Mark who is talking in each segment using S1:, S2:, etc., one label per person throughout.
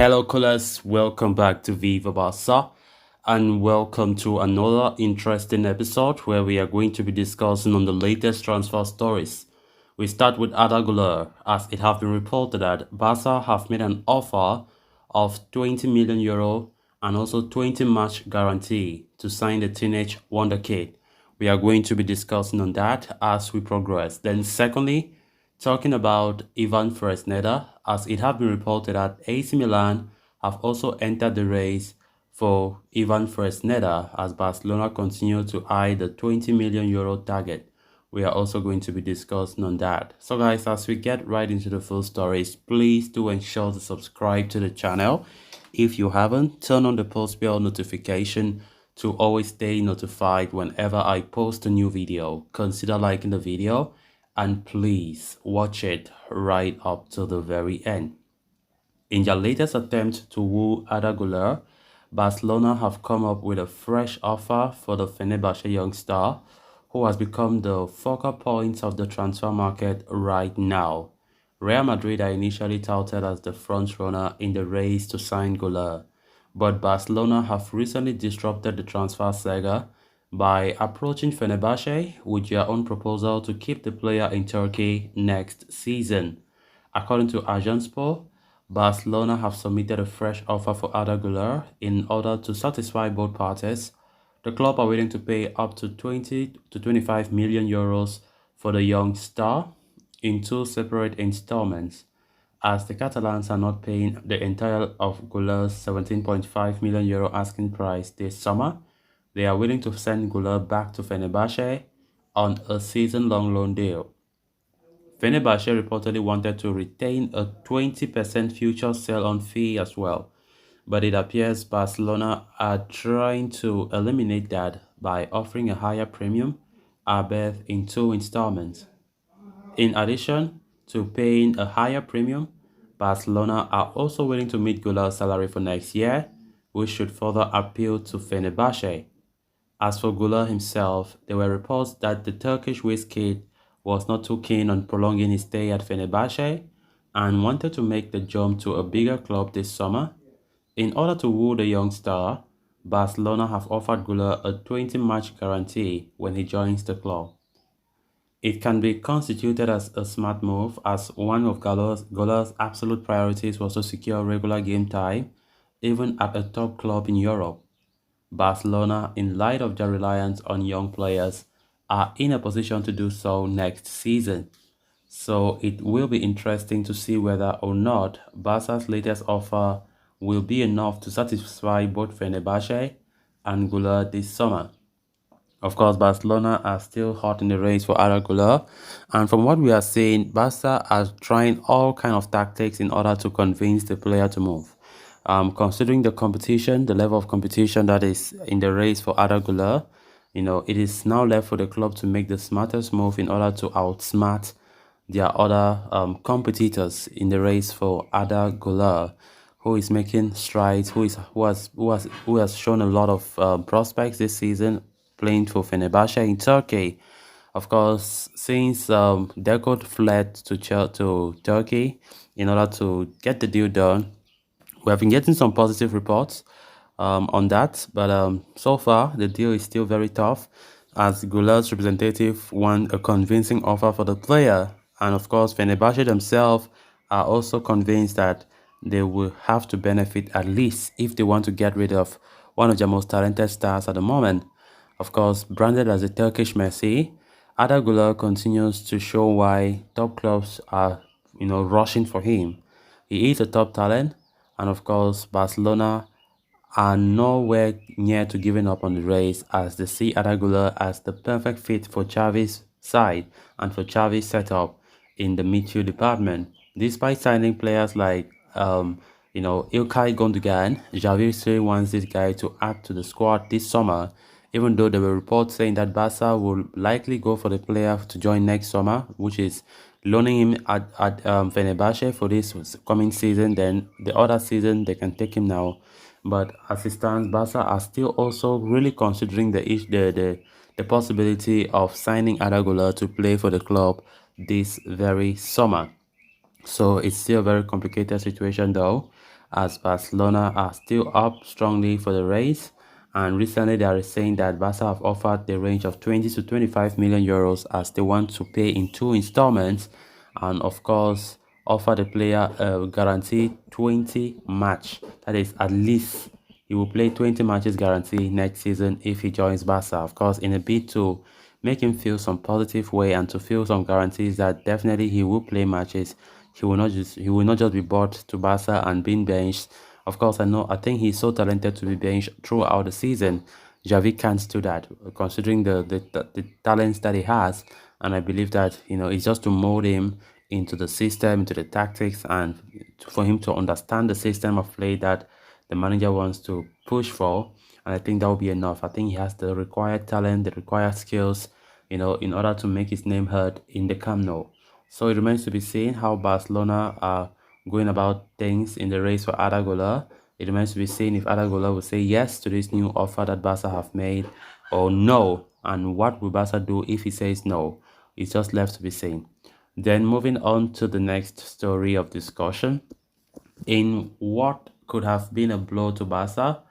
S1: Hello, callers. Welcome back to Viva Barca, and welcome to another interesting episode where we are going to be discussing on the latest transfer stories. We start with Arda Guler, as it has been reported that Barca have made an offer of 20 million euro and also 20 match guarantee to sign the teenage wonder kid. We are going to be discussing on that as we progress. Then, secondly, talking about Ivan Fresneda, as it has been reported that AC Milan have also entered the race for Ivan Fresneda as Barcelona continue to eye the 20 million euro target. We are also going to be discussing on that. So guys, as we get right into the full stories, please do ensure to subscribe to the channel. If you haven't, turn on the post bell notification to always stay notified whenever I post a new video. Consider liking the video and please watch it right up to the very end. In their latest attempt to woo Arda Guler, Barcelona have come up with a fresh offer for the Fenerbahce young star, who has become the focal point of the transfer market right now. Real Madrid are initially touted as the front-runner in the race to sign Guler, but Barcelona have recently disrupted the transfer saga by approaching Fenerbahce with their own proposal to keep the player in Turkey next season. According to Ajanspor, Barcelona have submitted a fresh offer for Arda Guler in order to satisfy both parties. The club are willing to pay up to 20 to 25 million euros for the young star in two separate installments, as the Catalans are not paying the entire of Guler's 17.5 million euro asking price this summer. They are willing to send Guler back to Fenerbahce on a season-long loan deal. Fenerbahce reportedly wanted to retain a 20% future sell-on fee as well, but it appears Barcelona are trying to eliminate that by offering a higher premium, albeit in two installments. In addition to paying a higher premium, Barcelona are also willing to meet Guler's salary for next year, which should further appeal to Fenerbahce. As for Guler himself, there were reports that the Turkish whiz kid was not too keen on prolonging his stay at Fenerbahce and wanted to make the jump to a bigger club this summer. In order to woo the young star, Barcelona have offered Guler a 20-match guarantee when he joins the club. It can be constituted as a smart move, as one of Guler's absolute priorities was to secure regular game time, even at a top club in Europe. Barcelona, in light of their reliance on young players, are in a position to do so next season. So it will be interesting to see whether or not Barca's latest offer will be enough to satisfy both Fenerbahce and Guler this summer. Of course, Barcelona are still hot in the race for Arda Guler, and from what we are seeing, Barca are trying all kind of tactics in order to convince the player to move. Considering the competition, the level of competition that is in the race for Arda Guler, it is now left for the club to make the smartest move in order to outsmart their other competitors in the race for Arda Guler, who is making strides, who has shown a lot of prospects this season, playing for Fenerbahce in Turkey. Of course, since Deco fled to Turkey in order to get the deal done, we have been getting some positive reports on that, but so far the deal is still very tough, as Guler's representative want a convincing offer for the player, and of course Fenerbahce themselves are also convinced that they will have to benefit at least if they want to get rid of one of their most talented stars at the moment. Of course, branded as a Turkish Messi, Arda Guler continues to show why top clubs are, rushing for him. He is a top talent, and of course, Barcelona are nowhere near to giving up on the race, as they see Arda Guler as the perfect fit for Xavi's side and for Xavi's setup in the midfield department. Despite signing players like Ilkay Gundogan, Xavi still wants this guy to add to the squad this summer, even though there were reports saying that Barca will likely go for the player to join next summer, which is loaning him at Fenerbahce for this coming season. Then the other season, they can take him now. But as it stands, Barca are still also really considering the possibility of signing Arda Guler to play for the club this very summer. So it's still a very complicated situation though, as Barcelona are still up strongly for the race. And recently, they are saying that Barca have offered the range of 20 to 25 million euros as they want to pay in 2 installments, and of course, offer the player a guaranteed 20 match. That is, at least he will play 20 matches guarantee next season if he joins Barca. Of course, in a bid to make him feel some positive way and to feel some guarantees that definitely he will play matches. He will not just be brought to Barca and being benched. Of course, I think he's so talented to be benched throughout the season. Javi can't do that, considering the talents that he has, and I believe that it's just to mold him into the system, into the tactics, and for him to understand the system of play that the manager wants to push for. And I think that will be enough. I think he has the required talent, the required skills, in order to make his name heard in the Camp Nou. So it remains to be seen how Barcelona are going about things in the race for Arda Guler. It remains to be seen if Arda Guler will say yes to this new offer that Barca have made or no. And what will Barca do if he says no? It's just left to be seen. Then moving on to the next story of discussion. In what could have been a blow to Barca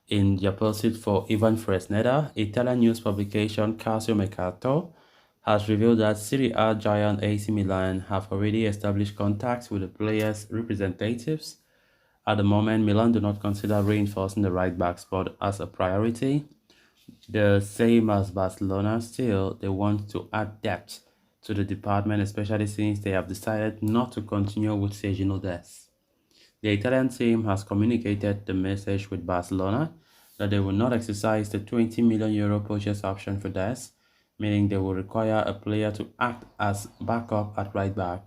S1: in their pursuit for Ivan Fresneda, Italian news publication Calcio Mercato has revealed that Serie A giant AC Milan have already established contacts with the players' representatives. At the moment, Milan do not consider reinforcing the right back spot as a priority. The same as Barcelona, still, they want to add depth to the department, especially since they have decided not to continue with Sergio Dest. The Italian team has communicated the message with Barcelona that they will not exercise the 20 million euro purchase option for Dest, meaning they will require a player to act as backup at right back.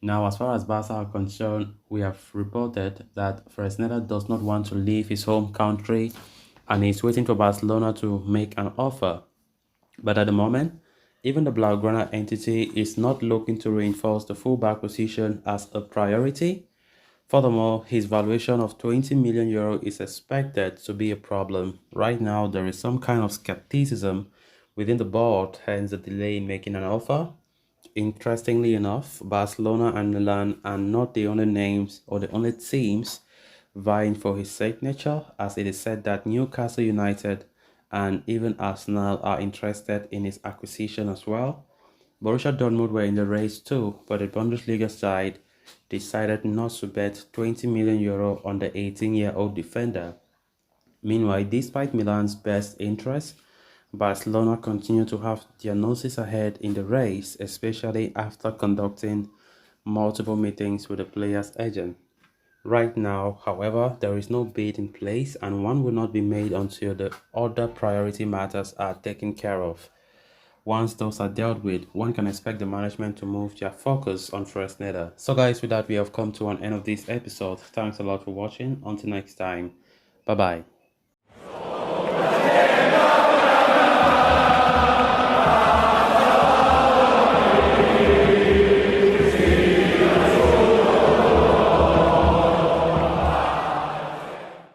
S1: Now, as far as Barca are concerned, we have reported that Fresneda does not want to leave his home country and is waiting for Barcelona to make an offer. But at the moment, even the Blaugrana entity is not looking to reinforce the fullback position as a priority. Furthermore, his valuation of 20 million euro is expected to be a problem. Right now, there is some kind of skepticism within the board, hence the delay in making an offer. Interestingly enough, Barcelona and Milan are not the only names or the only teams vying for his signature, as it is said that Newcastle United and even Arsenal are interested in his acquisition as well. Borussia Dortmund were in the race too, but the Bundesliga side decided not to bet 20 million euro on the 18-year-old defender. Meanwhile, despite Milan's best interest, Barcelona continue to have their noses ahead in the race, especially after conducting multiple meetings with the player's agent. Right now, however, there is no bid in place and one will not be made until the other priority matters are taken care of. Once those are dealt with, one can expect the management to move their focus on Fresneda. So guys, with that, we have come to an end of this episode. Thanks a lot for watching. Until next time, bye bye.